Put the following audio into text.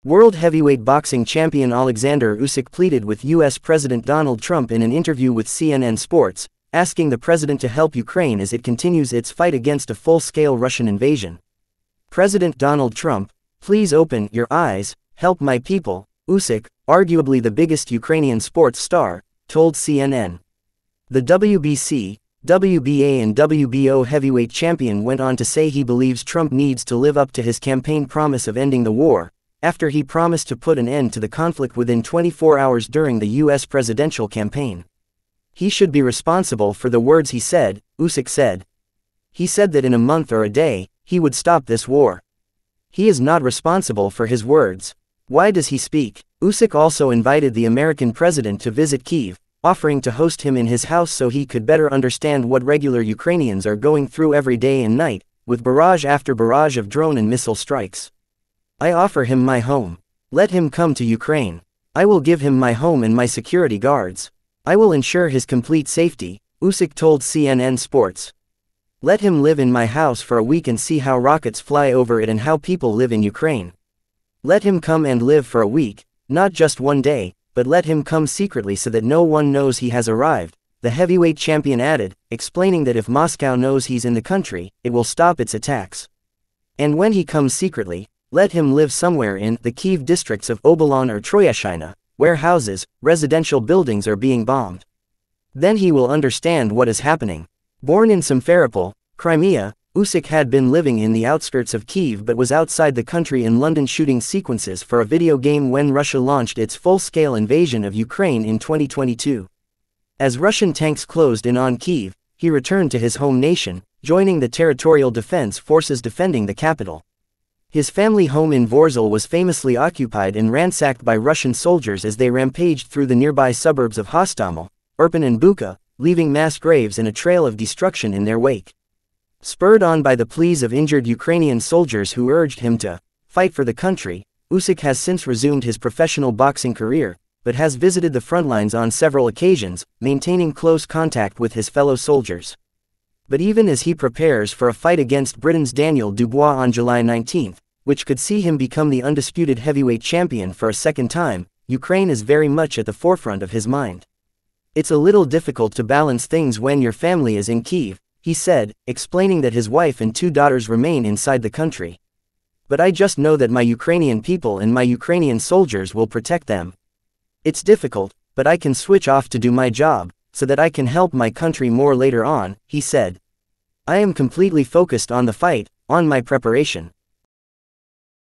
World heavyweight boxing champion Oleksandr Usyk pleaded with U.S. President Donald Trump in an interview with CNN Sports, asking the president to help Ukraine as it continues its fight against a full-scale Russian invasion. President Donald Trump, please open your eyes, help my people, Usyk, arguably the biggest Ukrainian sports star, told CNN. The WBC, WBA and WBO heavyweight champion went on to say he believes Trump needs to live up to his campaign promise of ending the war, after he promised to put an end to the conflict within 24 hours during the U.S. presidential campaign. He should be responsible for the words he said, Usyk said. He said that in a month or a day, he would stop this war. He is not responsible for his words. Why does he speak? Usyk also invited the American president to visit Kyiv, offering to host him in his house so he could better understand what regular Ukrainians are going through every day and night, with barrage after barrage of drone and missile strikes. I offer him my home. Let him come to Ukraine. I will give him my home and my security guards. I will ensure his complete safety, Usyk told CNN Sports. Let him live in my house for a week and see how rockets fly over it and how people live in Ukraine. Let him come and live for a week, not just one day, but let him come secretly so that no one knows he has arrived, the heavyweight champion added, explaining that if Moscow knows he's in the country, it will stop its attacks. And when he comes secretly, let him live somewhere in the Kyiv districts of Obolon or Troyeshina, where houses, residential buildings are being bombed. Then he will understand what is happening. Born in Simferopol, Crimea, Usyk had been living in the outskirts of Kyiv but was outside the country in London shooting sequences for a video game when Russia launched its full-scale invasion of Ukraine in 2022. As Russian tanks closed in on Kyiv, he returned to his home nation, joining the territorial defense forces defending the capital. His family home in Vorzel was famously occupied and ransacked by Russian soldiers as they rampaged through the nearby suburbs of Hostomel, Irpin and Bucha, leaving mass graves and a trail of destruction in their wake. Spurred on by the pleas of injured Ukrainian soldiers who urged him to fight for the country, Usyk has since resumed his professional boxing career, but has visited the front lines on several occasions, maintaining close contact with his fellow soldiers. But even as he prepares for a fight against Britain's Daniel Dubois on July 19, which could see him become the undisputed heavyweight champion for a second time, Ukraine is very much at the forefront of his mind. It's a little difficult to balance things when your family is in Kyiv, he said, explaining that his wife and 2 daughters remain inside the country. But I just know that my Ukrainian people and my Ukrainian soldiers will protect them. It's difficult, but I can switch off to do my job, so that I can help my country more later on, he said. I am completely focused on the fight, on my preparation.